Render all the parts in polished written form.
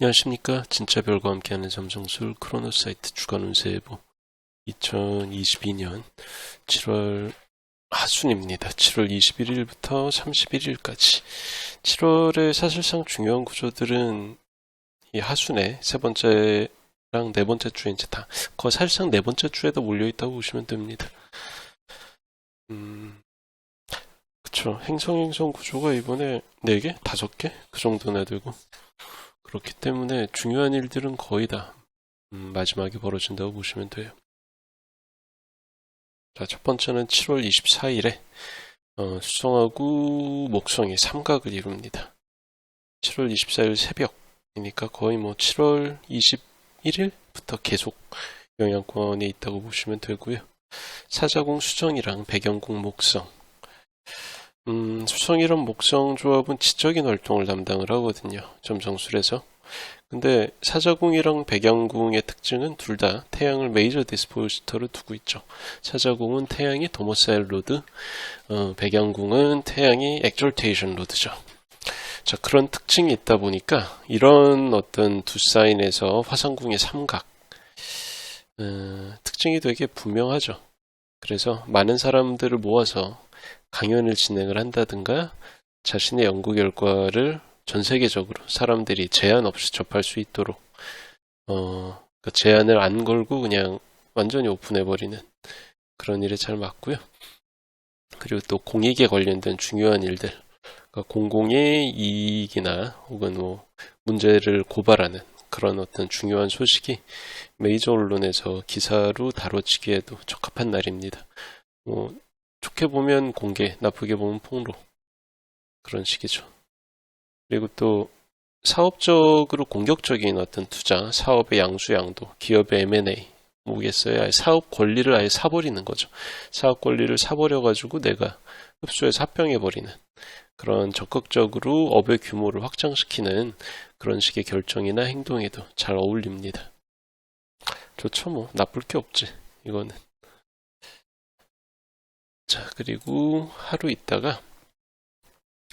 안녕하십니까. 진짜 별과 함께하는 점성술 크로노사이트 주간 운세 예보 2022년 7월 하순입니다. 7월 21일부터 31일까지 7월에 사실상 중요한 구조들은 이 하순의 세 번째랑 네 번째 주에 이제 다 거의 사실상 네 번째 주에도 몰려있다고 보시면 됩니다. 그쵸. 행성 구조가 이번에 4개? 5개? 그 정도나 되고 그렇기 때문에 중요한 일들은 거의 다 마지막에 벌어진다고 보시면 돼요. 자, 첫 번째는 7월 24일에 수성하고 목성이 삼각을 이룹니다. 7월 24일 새벽이니까 거의 뭐 7월 21일부터 계속 영향권에 있다고 보시면 되고요. 사자궁 수정이랑 배경궁 목성. 수성이랑 목성 조합은 지적인 활동을 담당을 하거든요. 점성술에서. 근데 사자궁이랑 백양궁의 특징은 둘 다 태양을 메이저 디스포지터로 두고 있죠. 사자궁은 태양이 도모사일 로드, 백양궁은 태양이 엑졸테이션 로드죠. 자, 그런 특징이 있다 보니까 이런 어떤 두 사인에서 화성궁의 삼각 특징이 되게 분명하죠. 그래서 많은 사람들을 모아서 강연을 진행을 한다든가 자신의 연구 결과를 전 세계적으로 사람들이 제한 없이 접할 수 있도록 그 제한을 안 걸고 그냥 완전히 오픈해버리는 그런 일에 잘 맞고요. 그리고 또 공익에 관련된 중요한 일들, 그러니까 공공의 이익이나 혹은 뭐 문제를 고발하는 그런 어떤 중요한 소식이 메이저 언론에서 기사로 다뤄지기에도 적합한 날입니다. 뭐 좋게 보면 공개, 나쁘게 보면 폭로 그런 식이죠. 그리고 또 사업적으로 공격적인 어떤 투자, 사업의 양수양도, 기업의 M&A, 뭐겠어요? 아예 사업 권리를 아예 사버리는 거죠. 사업 권리를 사버려가지고 내가 흡수해서 합병해버리는 그런 적극적으로 업의 규모를 확장시키는 그런 식의 결정이나 행동에도 잘 어울립니다. 좋죠, 뭐. 나쁠 게 없지, 이거는. 자, 그리고 하루 있다가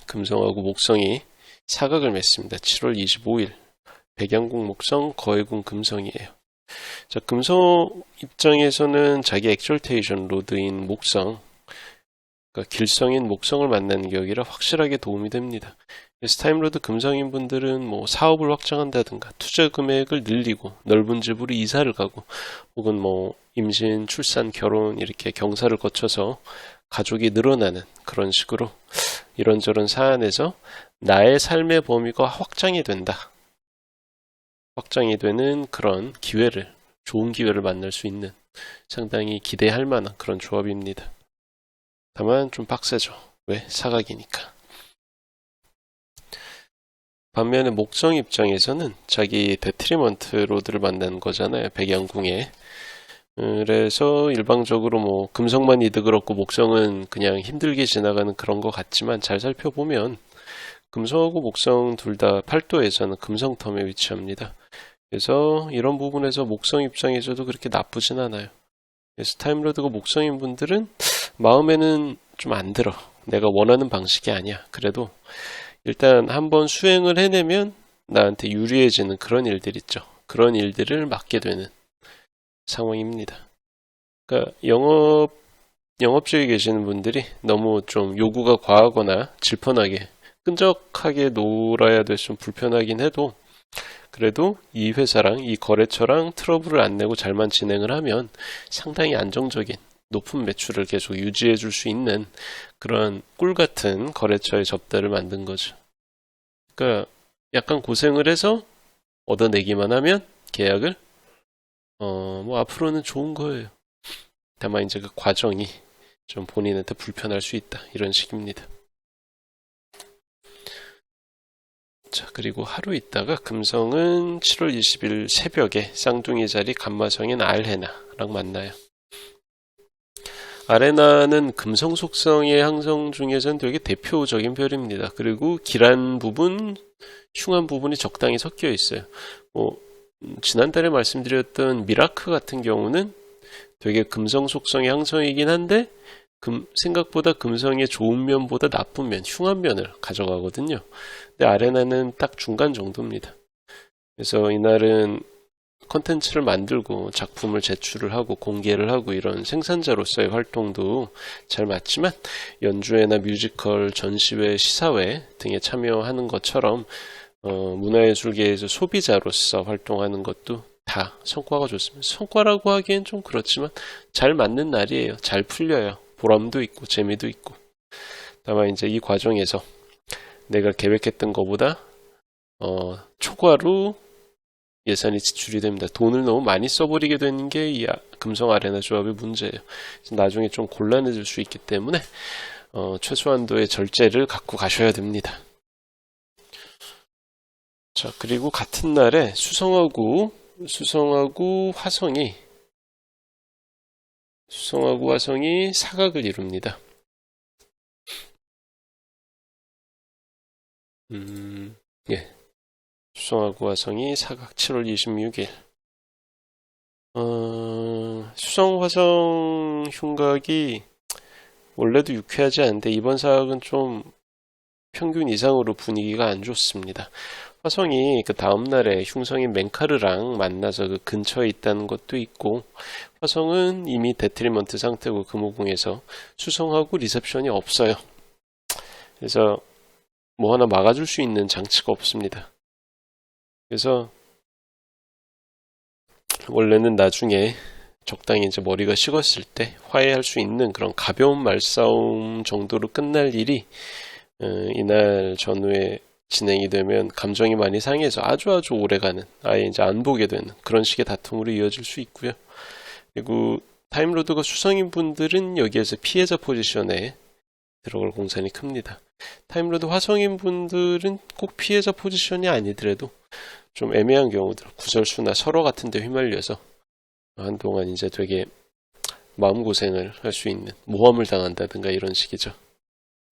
금성하고 목성이 사각을 맺습니다. 7월 25일 백양궁 목성 거해궁 금성이에요. 자, 금성 입장에서는 자기 엑졸테이션 로드인 목성, 그러니까 길성인 목성을 만나는 격이라 확실하게 도움이 됩니다. 스타임로드 금성인 분들은 뭐 사업을 확장한다든가 투자 금액을 늘리고 넓은 집으로 이사를 가고 혹은 뭐 임신, 출산, 결혼 이렇게 경사를 거쳐서 가족이 늘어나는 그런 식으로 이런저런 사안에서 나의 삶의 범위가 확장이 된다. 확장이 되는 그런 기회를, 좋은 기회를 만날 수 있는 상당히 기대할 만한 그런 조합입니다. 다만 좀 빡세죠. 왜? 사각이니까. 반면에 목성 입장에서는 자기 데트리먼트 로드를 만나는 거잖아요. 백양궁에. 그래서 일방적으로 뭐 금성만 이득을 얻고 목성은 그냥 힘들게 지나가는 그런 것 같지만 잘 살펴보면 금성하고 목성 둘 다 팔도에서는 금성텀에 위치합니다. 그래서 이런 부분에서 목성 입장에서도 그렇게 나쁘진 않아요. 그래서 타임로드가 목성인 분들은 마음에는 좀 안 들어. 내가 원하는 방식이 아니야. 그래도 일단 한번 수행을 해내면 나한테 유리해지는 그런 일들 있죠. 그런 일들을 맡게 되는 상황입니다. 그러니까 영업직에 계시는 분들이 너무 좀 요구가 과하거나 질펀하게 끈적하게 놀아야 돼서 좀 불편하긴 해도 그래도 이 회사랑 이 거래처랑 트러블을 안 내고 잘만 진행을 하면 상당히 안정적인 높은 매출을 계속 유지해 줄 수 있는 그런 꿀 같은 거래처의 접대를 만든 거죠. 그러니까 약간 고생을 해서 얻어내기만 하면 계약을 뭐 앞으로는 좋은 거예요. 다만 이제 그 과정이 좀 본인한테 불편할 수 있다. 이런 식입니다. 자, 그리고 하루 있다가 금성은 7월 20일 새벽에 쌍둥이 자리 감마성인 알헤나랑 만나요. 알헤나는 금성 속성의 항성 중에서는 되게 대표적인 별입니다. 그리고 길한 부분, 흉한 부분이 적당히 섞여 있어요. 뭐 지난달에 말씀드렸던 미라크 같은 경우는 되게 금성 속성의 항성이긴 한데 생각보다 금성의 좋은 면보다 나쁜 면, 흉한 면을 가져가거든요. 근데 아레나는 딱 중간 정도입니다. 그래서 이날은 콘텐츠를 만들고 작품을 제출을 하고 공개를 하고 이런 생산자로서의 활동도 잘 맞지만 연주회나 뮤지컬, 전시회, 시사회 등에 참여하는 것처럼 문화예술계에서 소비자로서 활동하는 것도 다 성과가 좋습니다. 성과라고 하기엔 좀 그렇지만 잘 맞는 날이에요. 잘 풀려요. 보람도 있고 재미도 있고. 다만 이제 이 과정에서 내가 계획했던 것보다 초과로 예산이 지출이 됩니다. 돈을 너무 많이 써버리게 되는 게 이 금성 아레나 조합의 문제예요. 나중에 좀 곤란해질 수 있기 때문에 최소한도의 절제를 갖고 가셔야 됩니다. 자, 그리고 같은 날에 수성하고 화성이 사각을 이룹니다. 예. 수성하고 화성이 사각 7월 26일. 수성 화성 흉곽이 원래도 유쾌하지 않은데 이번 사각은 좀 평균 이상으로 분위기가 안 좋습니다. 화성이 그 다음날에 흉성인 맹카르랑 만나서 그 근처에 있다는 것도 있고, 화성은 이미 데트리먼트 상태고 금호궁에서 수성하고 리셉션이 없어요. 그래서 뭐 하나 막아줄 수 있는 장치가 없습니다. 그래서 원래는 나중에 적당히 이제 머리가 식었을 때 화해할 수 있는 그런 가벼운 말싸움 정도로 끝날 일이 이날 전후에 진행이 되면 감정이 많이 상해서 아주 오래가는, 아예 이제 안 보게 되는 그런 식의 다툼으로 이어질 수 있고요. 그리고 타임로드가 수성인 분들은 여기에서 피해자 포지션에 들어갈 공산이 큽니다. 타임로드 화성인 분들은 꼭 피해자 포지션이 아니더라도 좀 애매한 경우들, 구설수나 설화 같은 데 휘말려서 한동안 이제 되게 마음고생을 할 수 있는, 모함을 당한다든가 이런 식이죠.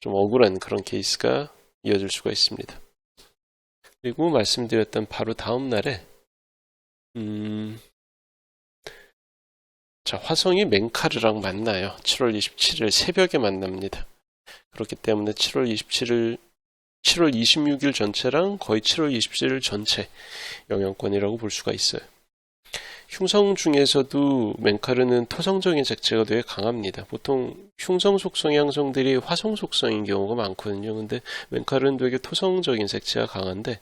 좀 억울한 그런 케이스가 이어질 수가 있습니다. 그리고 말씀드렸던 바로 다음 날에 자, 화성이 맹카르랑 만나요. 7월 27일 새벽에 만납니다. 그렇기 때문에 7월 26일 전체랑 거의 7월 27일 전체 영향권이라고 볼 수가 있어요. 흉성 중에서도 맹카르는 토성적인 색채가 되게 강합니다. 보통 흉성 속성의 항성들이 화성 속성인 경우가 많거든요. 근데 맹카르는 되게 토성적인 색채가 강한데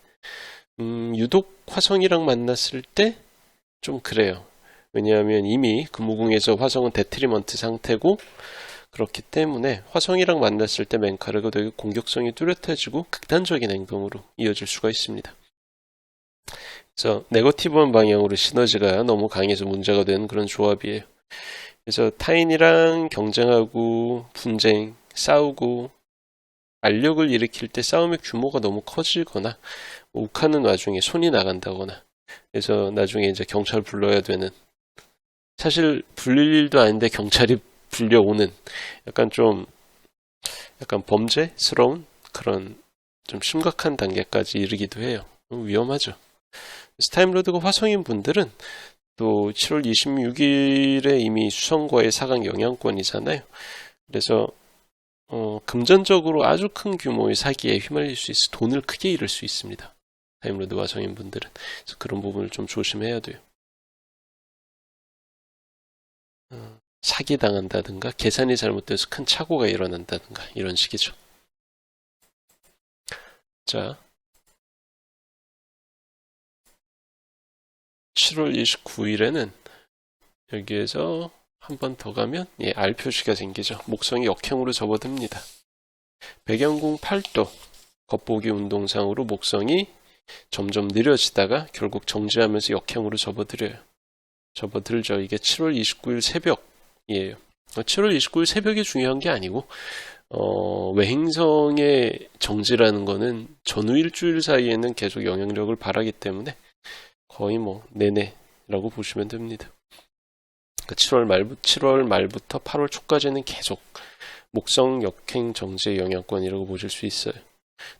유독 화성이랑 만났을 때 좀 그래요. 왜냐하면 이미 금호궁에서 화성은 데트리먼트 상태고, 그렇기 때문에 화성이랑 만났을 때 맹카르가 되게 공격성이 뚜렷해지고 극단적인 행동으로 이어질 수가 있습니다. 그래서 네거티브한 방향으로 시너지가 너무 강해서 문제가 되는 그런 조합이에요. 그래서 타인이랑 경쟁하고 분쟁, 싸우고 알력을 일으킬 때 싸움의 규모가 너무 커지거나 욱하는 와중에 손이 나간다거나, 그래서 나중에 이제 경찰 불러야 되는, 사실 불릴 일도 아닌데 경찰이 불려오는 약간 범죄스러운 그런 좀 심각한 단계까지 이르기도 해요. 위험하죠. 타임로드가 화성인 분들은 또 7월 26일에 이미 수성과의 사각 영향권이잖아요. 그래서 금전적으로 아주 큰 규모의 사기에 휘말릴 수 있어 돈을 크게 잃을 수 있습니다. 타임로드 화성인 분들은. 그래서 그런 부분을 좀 조심해야 돼요. 사기당한다든가 계산이 잘못돼서 큰 착오가 일어난다든가 이런 식이죠. 자, 7월 29일에는 여기에서 한 번 더 가면 R 표시가 생기죠. 목성이 역행으로 접어듭니다. 백영궁 8도 겉보기 운동상으로 목성이 점점 느려지다가 결국 정지하면서 역행으로 접어들죠. 이게 7월 29일 새벽이에요. 7월 29일 새벽이 중요한 게 아니고 외행성의 정지라는 거는 전후 일주일 사이에는 계속 영향력을 발하기 때문에 거의 내내라고 보시면 됩니다. 7월 말부터 8월 초까지는 계속 목성 역행 정지의 영향권이라고 보실 수 있어요.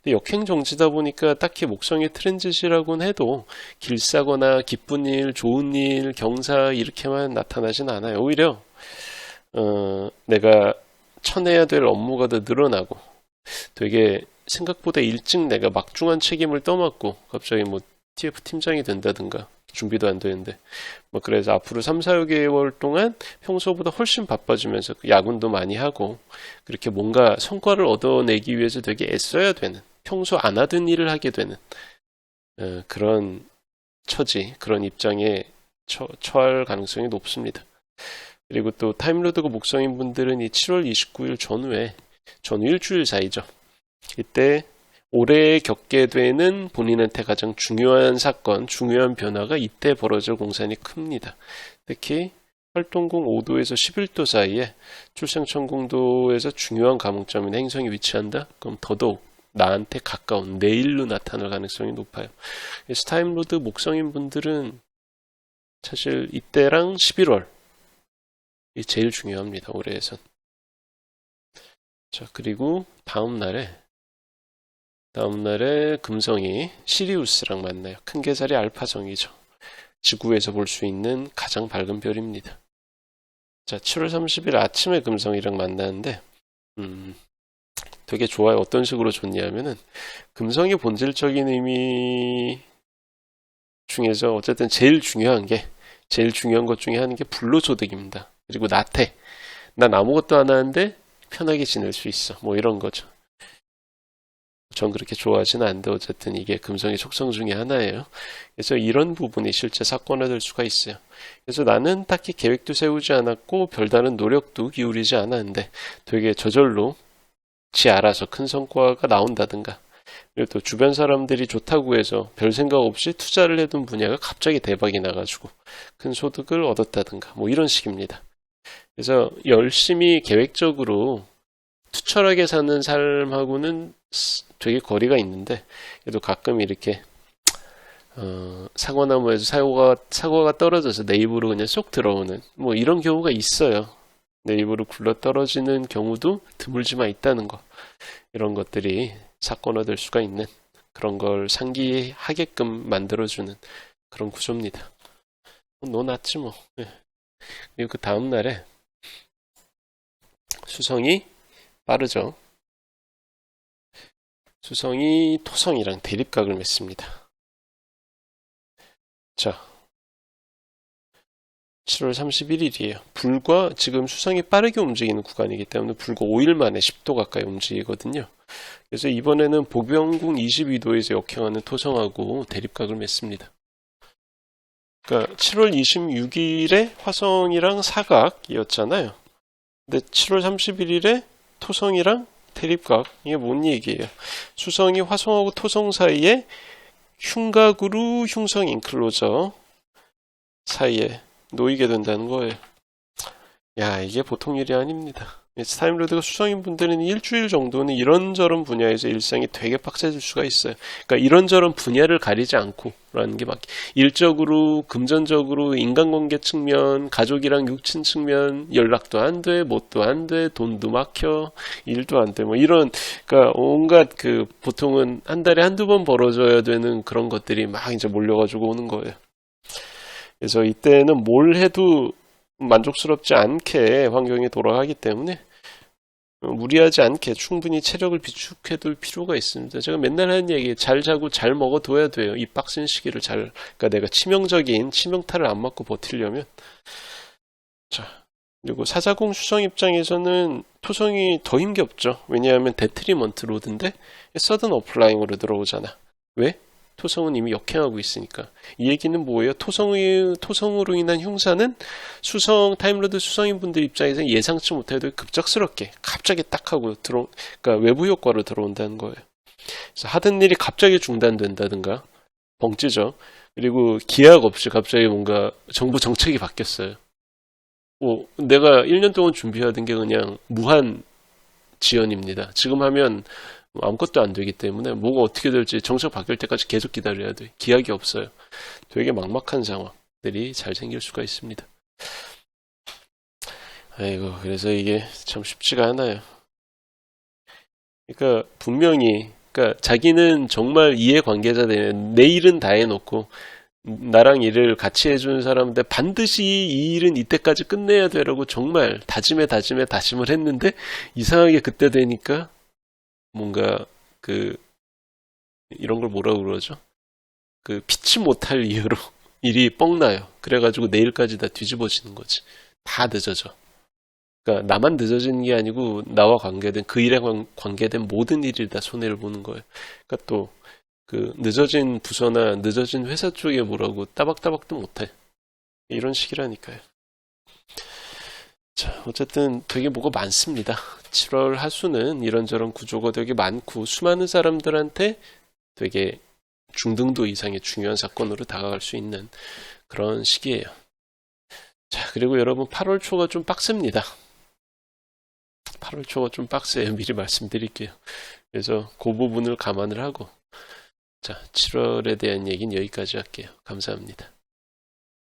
근데 역행 정지다 보니까 딱히 목성의 트랜짓이라고는 해도 길사거나 기쁜 일, 좋은 일, 경사 이렇게만 나타나진 않아요. 오히려 내가 쳐내야 될 업무가 더 늘어나고 되게 생각보다 일찍 내가 막중한 책임을 떠맡고 갑자기 TF 팀장이 된다든가 준비도 안 되는데 뭐 그래서 앞으로 3, 4개월 동안 평소보다 훨씬 바빠지면서 야근도 많이 하고 그렇게 뭔가 성과를 얻어내기 위해서 되게 애써야 되는 평소 안 하던 일을 하게 되는 그런 처지, 그런 입장에 처할 가능성이 높습니다. 그리고 또 타임로드가 목성인 분들은 이 7월 29일 전후 일주일 사이죠. 이때 올해 겪게 되는 본인한테 가장 중요한 사건, 중요한 변화가 이때 벌어질 공산이 큽니다. 특히 활동궁 5도에서 11도 사이에 출생천궁도에서 중요한 감흥점인 행성이 위치한다? 그럼 더더욱 나한테 가까운 내일로 나타날 가능성이 높아요. 그래서 타임로드 목성인 분들은 사실 이때랑 11월 이 제일 중요합니다. 올해에선. 자, 그리고 다음날에 금성이 시리우스랑 만나요. 큰 계살이 알파성이죠. 지구에서 볼 수 있는 가장 밝은 별입니다. 자, 7월 30일 아침에 금성이랑 만나는데 되게 좋아요. 어떤 식으로 좋냐면은 금성의 본질적인 의미 중에서 어쨌든 제일 중요한 것 중에 하는 게 불로소득입니다. 그리고 나태. 난 아무것도 안 하는데 편하게 지낼 수 있어. 뭐 이런 거죠. 전 그렇게 좋아하지는 않는데 어쨌든 이게 금성의 속성 중에 하나예요. 그래서 이런 부분이 실제 사건화될 수가 있어요. 그래서 나는 딱히 계획도 세우지 않았고 별다른 노력도 기울이지 않았는데 되게 저절로 지 알아서 큰 성과가 나온다든가 그리고 또 주변 사람들이 좋다고 해서 별 생각 없이 투자를 해둔 분야가 갑자기 대박이 나가지고 큰 소득을 얻었다든가 뭐 이런 식입니다. 그래서 열심히 계획적으로 투철하게 사는 삶하고는 되게 거리가 있는데 그래도 가끔 이렇게 사과나무에서 사과가 떨어져서 내 입으로 그냥 쏙 들어오는 뭐 이런 경우가 있어요. 내 입으로 굴러 떨어지는 경우도 드물지만 있다는 거. 이런 것들이 사건화될 수가 있는 그런 걸 상기하게끔 만들어주는 그런 구조입니다. 너 낫지 뭐. 그리고 그 다음날에 수성이 빠르죠. 수성이 토성이랑 대립각을 맺습니다. 자, 7월 31일이에요. 불과 지금 수성이 빠르게 움직이는 구간이기 때문에 불과 5일 만에 10도 가까이 움직이거든요. 그래서 이번에는 보병궁 22도에서 역행하는 토성하고 대립각을 맺습니다. 그러니까 7월 26일에 화성이랑 사각이었잖아요. 근데 7월 31일에 토성이랑 대립각, 이게 뭔 얘기예요? 수성이 화성하고 토성 사이에 흉각으로 흉성 인클로저 사이에 놓이게 된다는 거예요. 야, 이게 보통 일이 아닙니다. 타임로드가 수성인 분들은 일주일 정도는 이런저런 분야에서 일상이 되게 빡세질 수가 있어요. 그러니까 이런저런 분야를 가리지 않고 라는 게 막 일적으로, 금전적으로, 인간관계 측면, 가족이랑 육친 측면, 연락도 안 돼, 뭣도 안 돼, 돈도 막혀, 일도 안 돼, 뭐 이런, 그러니까 온갖 보통은 한 달에 한두 번 벌어져야 되는 그런 것들이 막 이제 몰려가지고 오는 거예요. 그래서 이때는 뭘 해도 만족스럽지 않게 환경이 돌아가기 때문에 무리하지 않게 충분히 체력을 비축해둘 필요가 있습니다. 제가 맨날 하는 얘기, 잘 자고 잘 먹어둬야 돼요. 이 빡센 시기를 그러니까 내가 치명타를 안 맞고 버티려면. 자, 그리고 사자궁 수성 입장에서는 토성이 더 힘겹죠. 왜냐하면 데트리먼트 로드인데 서든 어플라잉으로 들어오잖아. 왜? 토성은 이미 역행하고 있으니까. 이 얘기는 뭐예요? 토성으로 인한 흉사는 타임로드 수성인 분들 입장에서 예상치 못해도 급작스럽게 갑자기 딱 하고 그러니까 외부 효과로 들어온다는 거예요. 그래서 하던 일이 갑자기 중단된다든가 벙찌죠. 그리고 기약 없이 갑자기 뭔가 정부 정책이 바뀌었어요. 내가 1년 동안 준비하던 게 그냥 무한 지연입니다. 지금 하면 아무것도 안 되기 때문에 뭐가 어떻게 될지 정책 바뀔 때까지 계속 기다려야 돼. 기약이 없어요. 되게 막막한 상황들이 잘 생길 수가 있습니다. 아이고, 그래서 이게 참 쉽지가 않아요. 그러니까 분명히 자기는 정말 이해관계자들 내 일은 다 해놓고 나랑 일을 같이 해주는 사람인데 반드시 이 일은 이때까지 끝내야 되라고 정말 다짐을 했는데 이상하게 그때 되니까 뭔가 이런 걸 뭐라고 그러죠? 그 피치 못할 이유로 일이 뻥나요. 그래가지고 내일까지 다 뒤집어지는 거지. 다 늦어져. 그러니까 나만 늦어지는 게 아니고 나와 관계된 그 일에 관계된 모든 일이 다 손해를 보는 거예요. 그러니까 또 그 늦어진 부서나 늦어진 회사 쪽에 뭐라고 따박따박도 못해. 이런 식이라니까요. 자, 어쨌든 되게 뭐가 많습니다. 7월 하수는 이런저런 구조가 되게 많고 수많은 사람들한테 되게 중등도 이상의 중요한 사건으로 다가갈 수 있는 그런 시기예요. 자, 그리고 여러분 8월 초가 좀 빡셉니다. 8월 초가 좀 빡세요. 미리 말씀드릴게요. 그래서 그 부분을 감안을 하고 자, 7월에 대한 얘기는 여기까지 할게요. 감사합니다.